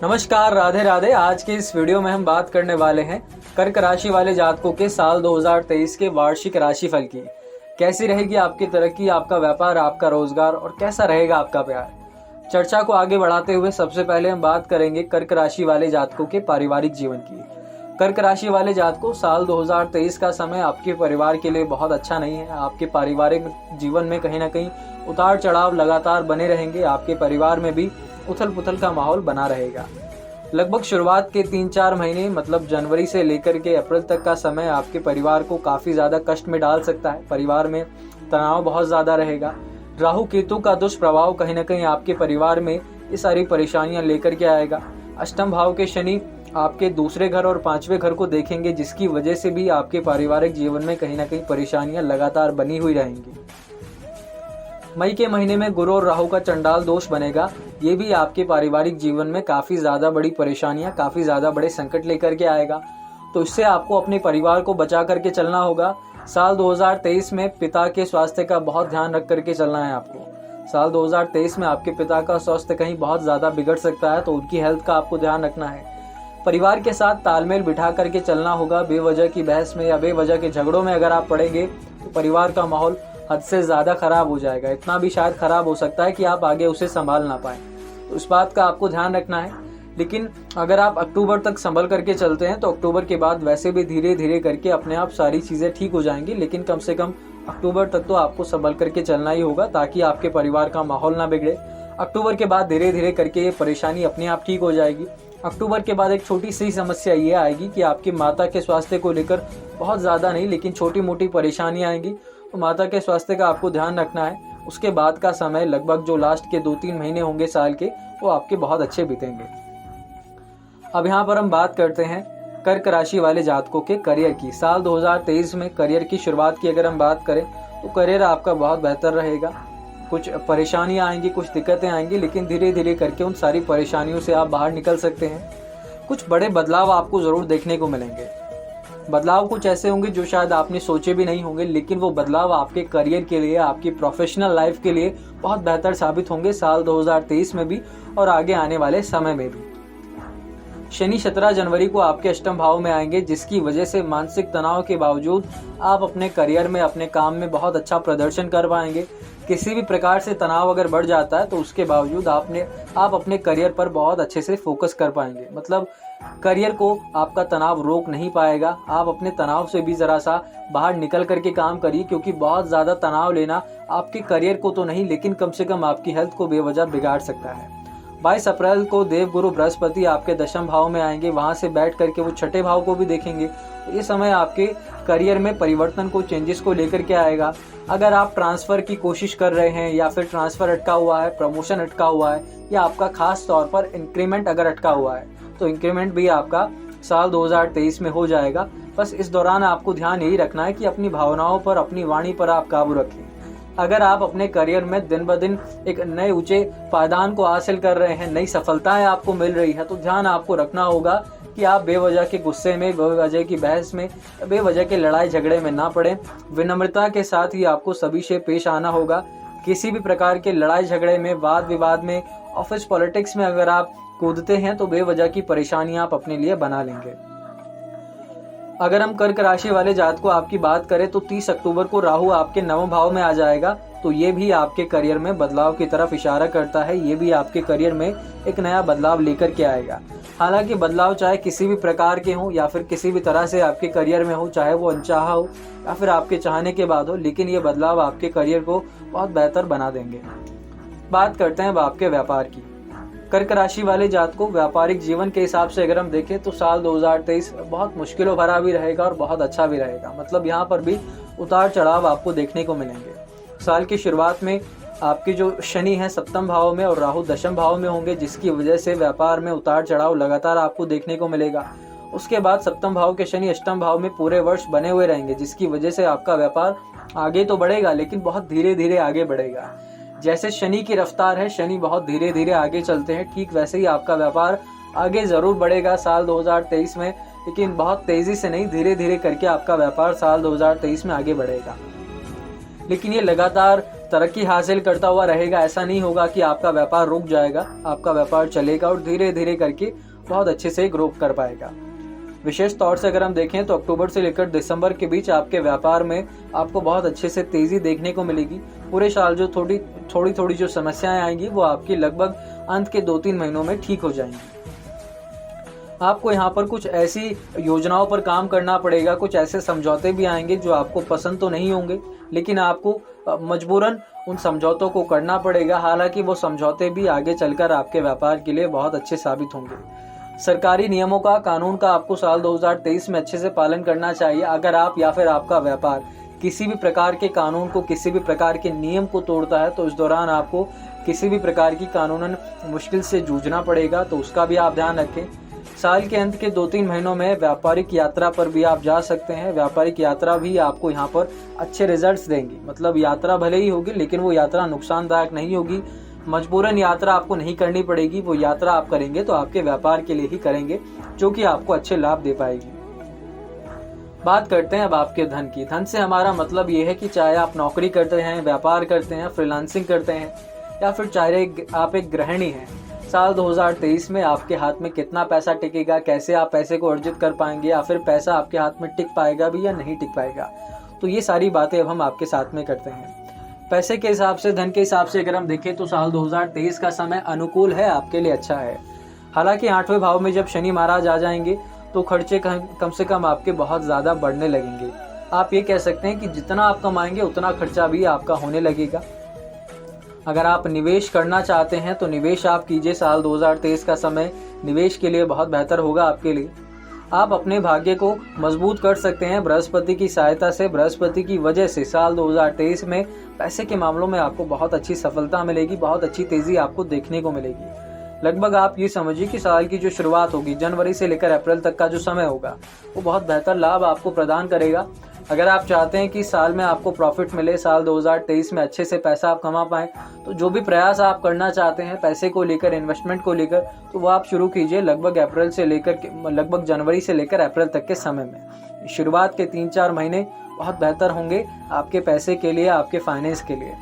नमस्कार, राधे राधे। आज के इस वीडियो में हम बात करने वाले हैं कर्क राशि वाले जातकों के साल 2023 के वार्षिक राशिफल की। कैसी रहेगी आपकी तरक्की, आपका व्यापार, आपका रोजगार और कैसा रहेगा आपका प्यार। चर्चा को आगे बढ़ाते हुए सबसे पहले हम बात करेंगे कर्क राशि वाले जातकों के पारिवारिक जीवन की। कर्क राशि वाले जातकों, साल 2023 का समय आपके परिवार के लिए बहुत अच्छा नहीं है। आपके पारिवारिक जीवन में कहीं ना कहीं उतार चढ़ाव लगातार बने रहेंगे। आपके परिवार में भी उथल पुथल का माहौल बना रहेगा। लगभग शुरुआत के 3-4 महीने मतलब जनवरी से लेकर के अप्रैल तक का समय आपके परिवार को काफी ज्यादा कष्ट में डाल सकता है। परिवार में तनाव बहुत ज्यादा रहेगा। राहु केतु का दुष्प्रभाव कहीं ना कहीं आपके परिवार में ये सारी परेशानियां लेकर के आएगा। अष्टम भाव के शनि आपके दूसरे घर और 5वें घर को देखेंगे, जिसकी वजह से भी आपके पारिवारिक जीवन में कहीं ना कहीं परेशानियां लगातार बनी हुई रहेंगी। मई के महीने में गुरु और राहु का चंडाल दोष बनेगा। ये भी आपके पारिवारिक जीवन में काफी ज्यादा बड़ी परेशानियां, काफी ज्यादा बड़े संकट लेकर के आएगा। तो इससे आपको अपने परिवार को बचा करके चलना होगा। साल 2023 में पिता के स्वास्थ्य का बहुत ध्यान रख करके चलना है आपको। साल 2023 में आपके पिता का स्वास्थ्य कहीं बहुत ज्यादा बिगड़ सकता है, तो उनकी हेल्थ का आपको ध्यान रखना है। परिवार के साथ तालमेल बिठा करके चलना होगा। बेवजह की बहस में या बेवजह के झगड़ों में अगर आप पड़ेंगे तो परिवार का माहौल हद से ज्यादा खराब हो जाएगा। इतना भी शायद खराब हो सकता है कि आप आगे उसे संभाल ना पाए। तो इस बात का आपको ध्यान रखना है। लेकिन अगर आप अक्टूबर तक संभल करके चलते हैं तो अक्टूबर के बाद वैसे भी धीरे धीरे करके अपने आप सारी चीजें ठीक हो जाएंगी। लेकिन कम से कम अक्टूबर तक तो आपको संभल करके चलना ही होगा, ताकि आपके परिवार का माहौल ना बिगड़े। अक्टूबर के बाद धीरे धीरे करके ये परेशानी अपने आप ठीक हो जाएगी। अक्टूबर के बाद एक छोटी सी समस्या ये आएगी कि आपकी माता के स्वास्थ्य को लेकर बहुत ज्यादा नहीं लेकिन छोटी मोटी परेशानियां आएंगी। तो माता के स्वास्थ्य का आपको ध्यान रखना है। उसके बाद का समय लगभग जो लास्ट के 2-3 महीने होंगे साल के, वो आपके बहुत अच्छे बीतेंगे। अब यहाँ पर हम बात करते हैं कर्क राशि वाले जातकों के करियर की। साल 2023 में करियर की शुरुआत की अगर हम बात करें तो करियर आपका बहुत बेहतर रहेगा। कुछ परेशानियां आएंगी, कुछ दिक्कतें आएंगी, लेकिन धीरे धीरे करके उन सारी परेशानियों से आप बाहर निकल सकते हैं। कुछ बड़े बदलाव आपको जरूर देखने को मिलेंगे। बदलाव कुछ ऐसे होंगे जो शायद आपने सोचे भी नहीं होंगे, लेकिन वो बदलाव आपके करियर के लिए, आपकी प्रोफेशनल लाइफ के लिए बहुत बेहतर साबित होंगे साल 2023 में भी और आगे आने वाले समय में भी। शनि 17 जनवरी को आपके अष्टम भाव में आएंगे, जिसकी वजह से मानसिक तनाव के बावजूद आप अपने करियर में, अपने काम में बहुत अच्छा प्रदर्शन कर पाएंगे। किसी भी प्रकार से तनाव अगर बढ़ जाता है तो उसके बावजूद आप अपने करियर पर बहुत अच्छे से फोकस कर पाएंगे। मतलब करियर को आपका तनाव रोक नहीं पाएगा। आप अपने तनाव से भी जरा सा बाहर निकल करके काम करिए, क्योंकि बहुत ज्यादा तनाव लेना आपके करियर को तो नहीं लेकिन कम से कम आपकी हेल्थ को बेवजह बिगाड़ सकता है। 22 अप्रैल को देवगुरु बृहस्पति आपके दशम भाव में आएंगे। वहां से बैठ करके वो छठे भाव को भी देखेंगे। ये समय आपके करियर में परिवर्तन को, चेंजेस को लेकर के आएगा। अगर आप ट्रांसफर की कोशिश कर रहे हैं या फिर ट्रांसफर अटका हुआ है, प्रमोशन अटका हुआ है या आपका खास तौर पर इंक्रीमेंट अगर अटका हुआ है, तो इंक्रीमेंट भी आपका साल 2023 में हो जाएगा। बस इस दौरान आपको ध्यान यही रखना है कि अपनी भावनाओं पर, अपनी वाणी पर आप काबू रखें। अगर आप अपने करियर में दिन ब दिन एक नए ऊंचे पायदान को हासिल कर रहे हैं, नई सफलताएं आपको मिल रही है, तो ध्यान आपको रखना होगा कि आप बेवजह के गुस्से में, बेवजह की बहस में, बेवजह के लड़ाई झगड़े में ना पड़े। विनम्रता के साथ ही आपको सभी से पेश आना होगा। किसी भी प्रकार के लड़ाई झगड़े में, वाद विवाद में, ऑफिस पॉलिटिक्स में अगर आप कूदते हैं तो बेवजह की परेशानियां आप अपने लिए बना लेंगे। अगर हम कर्क राशि वाले जातकों आपकी बात करें तो 30 अक्टूबर को राहु आपके नवम भाव में आ जाएगा। तो ये भी आपके करियर में बदलाव की तरफ इशारा करता है। ये भी आपके करियर में एक नया बदलाव लेकर के आएगा। हालांकि बदलाव चाहे किसी भी प्रकार के हों या फिर किसी भी तरह से आपके करियर में हो, चाहे वो अनचाहा हो या फिर आपके चाहने के बाद हो, लेकिन ये बदलाव आपके करियर को बहुत बेहतर बना देंगे। बात करते हैं अब आपके व्यापार की। कर्क राशि वाले जातकों, व्यापारिक जीवन के हिसाब से अगर हम देखें तो साल 2023 बहुत मुश्किलों भरा भी रहेगा और बहुत अच्छा भी रहेगा। मतलब यहाँ पर भी उतार चढ़ाव आपको देखने को मिलेंगे। साल की शुरुआत में आपके जो शनि है सप्तम भाव में और राहु दशम भाव में होंगे, जिसकी वजह से व्यापार में उतार चढ़ाव लगातार आपको देखने को मिलेगा। उसके बाद सप्तम भाव के शनि अष्टम भाव में पूरे वर्ष बने हुए रहेंगे, जिसकी वजह से आपका व्यापार आगे तो बढ़ेगा लेकिन बहुत धीरे धीरे आगे बढ़ेगा। जैसे शनि की रफ्तार है, शनि बहुत धीरे धीरे आगे चलते हैं, ठीक वैसे ही आपका व्यापार आगे जरूर बढ़ेगा साल 2023 में, लेकिन बहुत तेजी से नहीं, धीरे धीरे करके आपका व्यापार साल 2023 में आगे बढ़ेगा। लेकिन ये लगातार तरक्की हासिल करता हुआ रहेगा। ऐसा नहीं होगा कि आपका व्यापार रुक जाएगा, आपका व्यापार चलेगा और धीरे धीरे करके बहुत अच्छे से ग्रो कर पाएगा। विशेष तौर से अगर हम देखें तो अक्टूबर से लेकर दिसंबर के बीच आपके व्यापार में आपको बहुत अच्छे से तेजी देखने को मिलेगी। पूरे साल जो थोड़ी थोड़ी जो समस्याएं आएंगी वो आपकी लगभग अंत के 2-3 महीनों में ठीक हो जाएंगी। आपको यहाँ पर कुछ ऐसी योजनाओं पर काम करना पड़ेगा, कुछ ऐसे समझौते भी आएंगे जो आपको पसंद तो नहीं होंगे, लेकिन आपको मजबूरन उन समझौतों को करना पड़ेगा। हालांकि वो समझौते भी आगे चलकर आपके व्यापार के लिए बहुत अच्छे साबित होंगे। सरकारी नियमों का, कानून का आपको साल 2023 में अच्छे से पालन करना चाहिए। अगर आप या फिर आपका व्यापार किसी भी प्रकार के कानून को, किसी भी प्रकार के नियम को तोड़ता है तो इस दौरान आपको किसी भी प्रकार की कानूनन मुश्किल से जूझना पड़ेगा, तो उसका भी आप ध्यान रखें। साल के अंत के 2-3 महीनों में व्यापारिक यात्रा पर भी आप जा सकते हैं। व्यापारिक यात्रा भी आपको यहाँ पर अच्छे रिजल्ट्स देंगी। मतलब यात्रा भले ही होगी लेकिन वो यात्रा नुकसानदायक नहीं होगी। मजबूरन यात्रा आपको नहीं करनी पड़ेगी, वो यात्रा आप करेंगे तो आपके व्यापार के लिए ही करेंगे, जो कि आपको अच्छे लाभ दे पाएगी। बात करते हैं अब आपके धन की। धन से हमारा मतलब ये है कि चाहे आप नौकरी करते हैं, व्यापार करते हैं, फ्रीलांसिंग करते हैं या फिर चाहे आप एक गृहिणी हैं, साल 2023 में आपके हाथ में कितना पैसा टिकेगा, कैसे आप पैसे को अर्जित कर पाएंगे या फिर पैसा आपके हाथ में टिक पाएगा भी या नहीं टिक पाएगा, तो ये सारी बातें अब हम आपके साथ में करते हैं। पैसे के हिसाब से, धन के हिसाब से अगर हम देखें तो साल 2023 का समय अनुकूल है, आपके लिए अच्छा है। हालांकि 8वें भाव में जब शनि महाराज आ जाएंगे तो खर्चे कम से कम आपके बहुत ज़्यादा बढ़ने लगेंगे। आप ये कह सकते हैं कि जितना आप कमाएंगे उतना खर्चा भी आपका होने लगेगा। अगर आप निवेश करना चाहते हैं तो निवेश आप कीजिए। साल 2023 का समय निवेश के लिए बहुत बेहतर होगा आपके लिए। आप अपने भाग्य को मजबूत कर सकते हैं बृहस्पति की सहायता से। बृहस्पति की वजह से साल 2023 में पैसे के मामलों में आपको बहुत अच्छी सफलता मिलेगी, बहुत अच्छी तेजी आपको देखने को मिलेगी। लगभग आप ये समझिए कि साल की जो शुरुआत होगी, जनवरी से लेकर अप्रैल तक का जो समय होगा, वो बहुत बेहतर लाभ आपको प्रदान करेगा। अगर आप चाहते हैं कि साल में आपको प्रॉफिट मिले, साल 2023 में अच्छे से पैसा आप कमा पाएं, तो जो भी प्रयास आप करना चाहते हैं पैसे को लेकर, इन्वेस्टमेंट को लेकर, तो वो आप शुरू कीजिए लगभग जनवरी से लेकर अप्रैल तक के समय में। शुरुआत के 3-4 महीने बहुत बेहतर होंगे आपके पैसे के लिए, आपके फाइनेंस के लिए।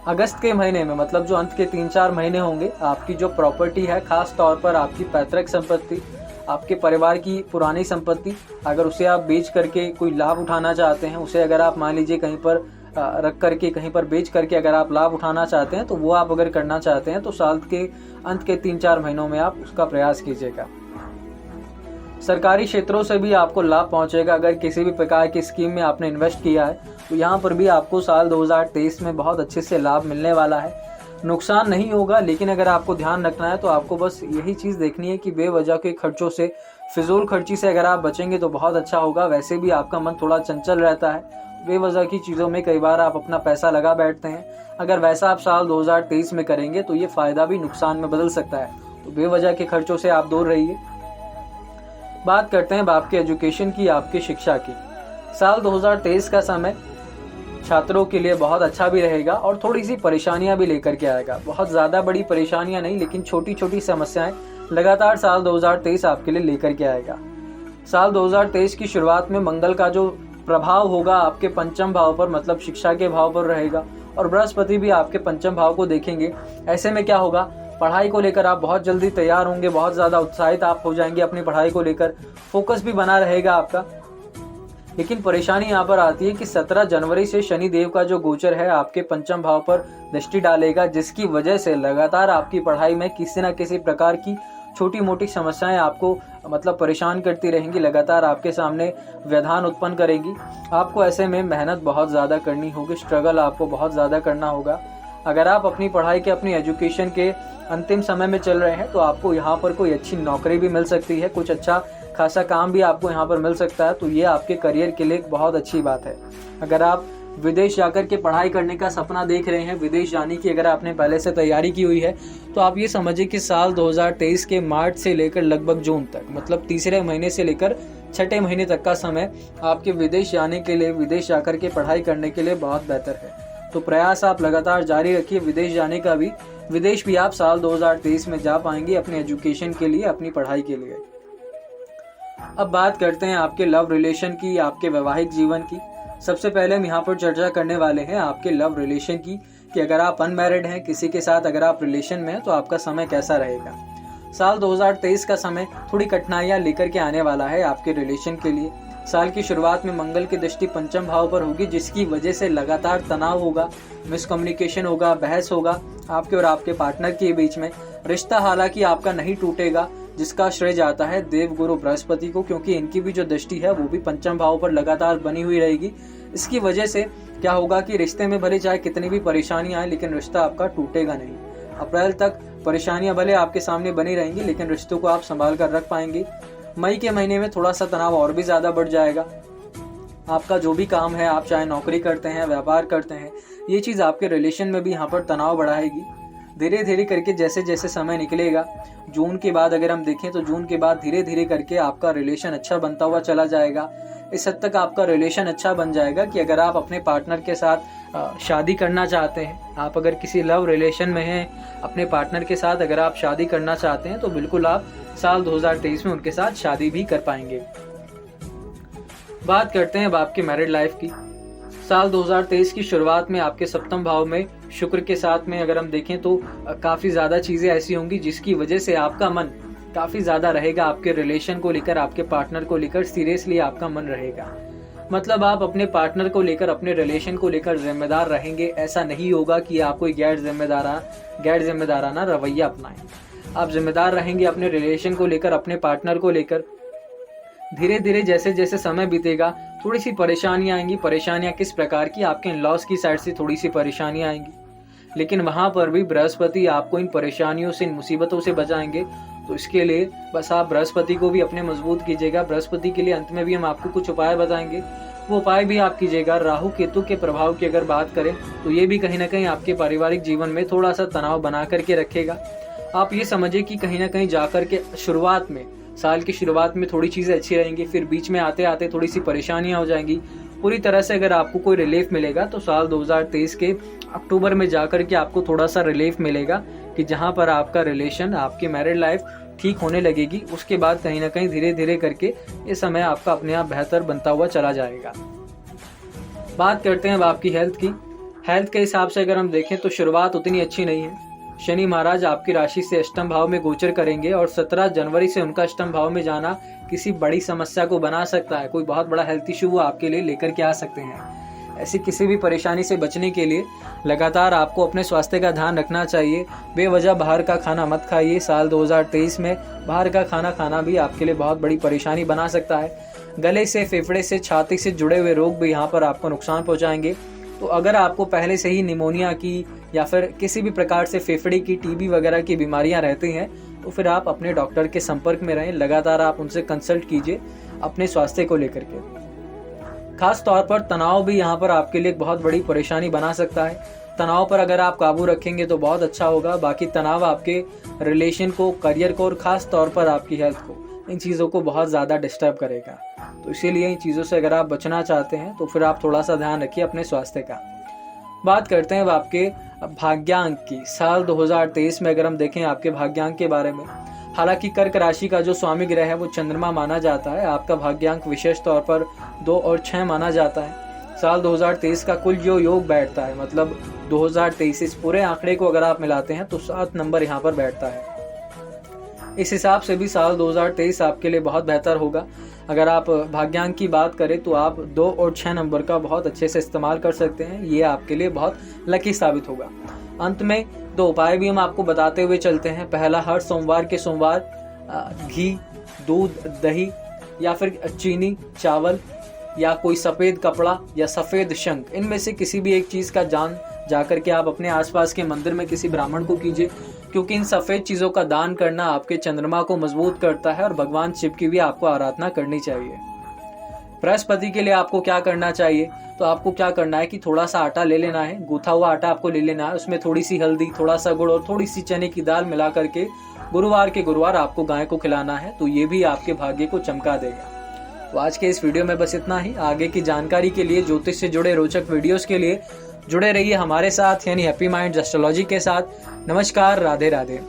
अगस्त के महीने में, मतलब जो अंत के 3-4 महीने होंगे, आपकी जो प्रॉपर्टी है, खास तौर पर आपकी पैतृक संपत्ति, आपके परिवार की पुरानी संपत्ति, अगर उसे आप बेच करके कोई लाभ उठाना चाहते हैं, उसे अगर आप मान लीजिए कहीं पर रख करके, कहीं पर बेच करके अगर आप लाभ उठाना चाहते हैं, तो वो आप अगर करना चाहते हैं तो साल के अंत के 3-4 महीनों में आप उसका प्रयास कीजिएगा। सरकारी क्षेत्रों से भी आपको लाभ पहुंचेगा। अगर किसी भी प्रकार की स्कीम में आपने इन्वेस्ट किया है तो यहाँ पर भी आपको साल 2023 में बहुत अच्छे से लाभ मिलने वाला है। नुकसान नहीं होगा, लेकिन अगर आपको ध्यान रखना है तो आपको बस यही चीज़ देखनी है कि बेवजह के खर्चों से, फिजूल खर्ची से अगर आप बचेंगे तो बहुत अच्छा होगा। वैसे भी आपका मन थोड़ा चंचल रहता है, बेवजह की चीज़ों में कई बार आप अपना पैसा लगा बैठते हैं। अगर वैसा आप साल 2023 में करेंगे तो ये फ़ायदा भी नुकसान में बदल सकता है, तो बेवजह के खर्चों से आप दूर रहिए। बात करते हैं आपके एजुकेशन की, आपकी शिक्षा की। साल 2023 का समय छात्रों के लिए बहुत अच्छा भी रहेगा और थोड़ी सी परेशानियां भी लेकर के आएगा। बहुत ज़्यादा बड़ी परेशानियां नहीं, लेकिन छोटी छोटी समस्याएं लगातार साल 2023 आपके लिए लेकर के आएगा। साल 2023 की शुरुआत में मंगल का जो प्रभाव होगा आपके पंचम भाव पर, मतलब शिक्षा के भाव पर रहेगा, और बृहस्पति भी आपके पंचम भाव को देखेंगे। ऐसे में क्या होगा, पढ़ाई को लेकर आप बहुत जल्दी तैयार होंगे, बहुत ज़्यादा उत्साहित आप हो जाएंगे अपनी पढ़ाई को लेकर, फोकस भी बना रहेगा आपका। लेकिन परेशानी यहाँ पर आती है कि 17 जनवरी से शनि देव का जो गोचर है आपके पंचम भाव पर दृष्टि डालेगा, जिसकी वजह से लगातार आपकी पढ़ाई में किसी न किसी प्रकार की छोटी मोटी समस्याएं आपको मतलब परेशान करती रहेंगी, लगातार आपके सामने व्यवधान उत्पन्न करेंगी। आपको ऐसे में मेहनत बहुत ज़्यादा करनी होगी, स्ट्रगल आपको बहुत ज़्यादा करना होगा। अगर आप अपनी पढ़ाई के, अपनी एजुकेशन के अंतिम समय में चल रहे हैं तो आपको यहाँ पर कोई अच्छी नौकरी भी मिल सकती है, कुछ अच्छा खासा काम भी आपको यहाँ पर मिल सकता है, तो ये आपके करियर के लिए बहुत अच्छी बात है। अगर आप विदेश जाकर के पढ़ाई करने का सपना देख रहे हैं, विदेश जाने की अगर आपने पहले से तैयारी की हुई है, तो आप ये समझिए कि साल 2023 के मार्च से लेकर लगभग जून तक, मतलब तीसरे महीने से लेकर छठे महीने तक का समय आपके विदेश जाने के लिए, विदेश जाकर के पढ़ाई करने के लिए बहुत बेहतर है। तो प्रयास आप लगातार जारी रखिए विदेश जाने का भी। विदेश भी आप साल 2023 में जा पाएंगे अपने एजुकेशन के लिए, अपनी पढ़ाई के लिए। अब बात करते हैं आपके लव रिलेशन की, आपके वैवाहिक जीवन की। सबसे पहले हम यहाँ पर चर्चा करने वाले हैं आपके लव रिलेशन की, कि अगर आप अनमैरिड हैं, किसी के साथ अगर आप रिलेशन में हैं तो आपका समय कैसा रहेगा। साल 2023 का समय थोड़ी कठिनाइयाँ लेकर के आने वाला है आपके रिलेशन के लिए। साल की शुरुआत में मंगल की दृष्टि पंचम भाव पर होगी, जिसकी वजह से लगातार तनाव होगा, मिसकम्युनिकेशन होगा, बहस होगा आपके और आपके पार्टनर के बीच में। रिश्ता हालांकि आपका नहीं टूटेगा, जिसका श्रेय जाता है देव गुरु बृहस्पति को, क्योंकि इनकी भी जो दृष्टि है वो भी पंचम भाव पर लगातार बनी हुई रहेगी। इसकी वजह से क्या होगा कि रिश्ते में भले चाहे कितनी भी परेशानियां आए, लेकिन रिश्ता आपका टूटेगा नहीं। अप्रैल तक परेशानियां भले आपके सामने बनी रहेंगी, लेकिन रिश्तों को आप संभाल कर रख पाएंगे। मई के महीने में थोड़ा सा तनाव और भी ज्यादा बढ़ जाएगा। आपका जो भी काम है, आप चाहे नौकरी करते हैं, व्यापार करते हैं, ये चीज आपके रिलेशन में भी यहाँ पर तनाव बढ़ाएगी। धीरे धीरे करके जैसे जैसे समय निकलेगा, जून के बाद अगर हम देखें तो जून के बाद धीरे धीरे करके आपका रिलेशन अच्छा बनता हुआ चला जाएगा। इस हद तक आपका रिलेशन अच्छा बन जाएगा कि अगर आप अपने पार्टनर के साथ शादी करना चाहते हैं, आप अगर किसी लव रिलेशन में हैं अपने पार्टनर के साथ, अगर आप शादी करना चाहते हैं तो बिल्कुल आप साल 2023 में उनके साथ शादी भी कर पाएंगे। बात करते हैं अब आपके मैरिड लाइफ की। साल 2023 की शुरुआत में आपके सप्तम भाव में शुक्र के साथ में अगर हम देखें तो काफी ज्यादा चीजें ऐसी होंगी जिसकी वजह से आपका मन काफी ज्यादा रहेगा आपके रिलेशन को लेकर, आपके पार्टनर को लेकर सीरियसली आपका मन रहेगा। मतलब आप अपने पार्टनर को लेकर, अपने रिलेशन को लेकर जिम्मेदार रहेंगे। ऐसा नहीं होगा कि आप कोई गैर जिम्मेदाराना रवैया अपनाएं। आप जिम्मेदार रहेंगे अपने रिलेशन को लेकर, अपने पार्टनर को लेकर। धीरे धीरे जैसे जैसे समय बीतेगा थोड़ी सी परेशानियां आएंगी। परेशानियां किस प्रकार की? आपके इन-लॉज की साइड से थोड़ी सी परेशानियां आएंगी, लेकिन वहां पर भी बृहस्पति आपको इन परेशानियों से, इन मुसीबतों से बचाएंगे। तो इसके लिए बस आप बृहस्पति को भी अपने मजबूत कीजिएगा। बृहस्पति के लिए अंत में भी हम आपको कुछ उपाय बताएंगे, वो उपाय भी आप कीजिएगा। राहु केतु के प्रभाव की अगर बात करें तो ये भी कहीं ना कहीं आपके पारिवारिक जीवन में थोड़ा सा तनाव बना करके रखेगा। आप ये समझिए कि कहीं ना कहीं जाकर के शुरुआत में, साल की शुरुआत में थोड़ी चीजें अच्छी रहेंगी, फिर बीच में आते आते थोड़ी सी परेशानियां हो जाएंगी। पूरी तरह से अगर आपको कोई रिलीफ मिलेगा तो साल 2023 के अक्टूबर में जाकर के आपको थोड़ा सा रिलीफ मिलेगा कि जहां पर आपका रिलेशन, आपकी मैरिड लाइफ ठीक होने लगेगी। उसके बाद कहीं ना कहीं धीरे धीरे करके ये समय आपका अपने आप बेहतर बनता हुआ चला जाएगा। बात करते हैं अब आपकी हेल्थ की। हेल्थ के हिसाब से अगर हम देखें तो शुरुआत उतनी अच्छी नहीं है। शनि महाराज आपकी राशि से अष्टम भाव में गोचर करेंगे और 17 जनवरी से उनका अष्टम भाव में जाना किसी बड़ी समस्या को बना सकता है। कोई बहुत बड़ा हेल्थ इशू आपके लिए लेकर के आ सकते हैं। ऐसी किसी भी परेशानी से बचने के लिए लगातार आपको अपने स्वास्थ्य का ध्यान रखना चाहिए। बेवजह बाहर का खाना मत खाइए। साल 2023 में बाहर का खाना खाना भी आपके लिए बहुत बड़ी परेशानी बना सकता है। गले से, फेफड़े से, छाती से जुड़े हुए रोग भी यहाँ पर आपको नुकसान पहुँचाएंगे। तो अगर आपको पहले से ही निमोनिया की या फिर किसी भी प्रकार से फेफड़े की, टीबी वगैरह की बीमारियां रहती हैं तो फिर आप अपने डॉक्टर के संपर्क में रहें। लगातार आप उनसे कंसल्ट कीजिए अपने स्वास्थ्य को लेकर के। खास तौर पर तनाव भी यहाँ पर आपके लिए बहुत बड़ी परेशानी बना सकता है। तनाव पर अगर आप काबू रखेंगे तो बहुत अच्छा होगा। बाकी तनाव आपके रिलेशन को, करियर को और खास तौर पर आपकी हेल्थ को, इन चीज़ों को बहुत ज़्यादा डिस्टर्ब करेगा। तो इसीलिए इन चीज़ों से अगर आप बचना चाहते हैं तो फिर आप थोड़ा सा ध्यान रखिए अपने स्वास्थ्य का। बात करते हैं अब आपके भाग्यांक की। साल 2023 में अगर हम देखें आपके भाग्यांक के बारे में, हालांकि कर्क राशि का जो स्वामी ग्रह है वो चंद्रमा माना जाता है। आपका भाग्यांक विशेष तौर पर 2 और 6 माना जाता है। साल 2023 का कुल जो योग बैठता है, मतलब 2023 इस पूरे आंकड़े को अगर आप मिलाते हैं तो 7 नंबर यहाँ पर बैठता है। इस हिसाब से भी साल 2023 आपके लिए बहुत बेहतर होगा। अगर आप भाग्यांक की बात करें तो आप 2 और 6 नंबर का बहुत अच्छे से इस्तेमाल कर सकते हैं। ये आपके लिए बहुत लकी साबित होगा। अंत में 2 उपाय भी हम आपको बताते हुए चलते हैं। पहला, हर सोमवार के सोमवार घी, दूध, दही या फिर चीनी, चावल या कोई सफ़ेद कपड़ा या सफ़ेद शंख, इनमें से किसी भी एक चीज़ का दान जाकर के आप अपने आसपास के मंदिर में किसी ब्राह्मण को कीजिए, क्योंकि इन सफ़ेद चीज़ों का दान करना आपके चंद्रमा को मजबूत करता है और भगवान शिव की भी आपको आराधना करनी चाहिए। बृहस्पति के लिए आपको क्या करना चाहिए? तो आपको क्या करना है कि थोड़ा सा आटा ले लेना है, गूथा हुआ आटा आपको ले लेना है। उसमें थोड़ी सी हल्दी, थोड़ा सा गुड़ और थोड़ी सी चने की दाल मिला करके गुरुवार के गुरुवार आपको गाय को खिलाना है। तो ये भी आपके भाग्य को चमका देगा। तो आज के इस वीडियो में बस इतना ही। आगे की जानकारी के लिए, ज्योतिष से जुड़े रोचक वीडियोस के लिए जुड़े रहिए हमारे साथ, यानी हैप्पी माइंड्स एस्ट्रोलॉजी के साथ। नमस्कार, राधे राधे।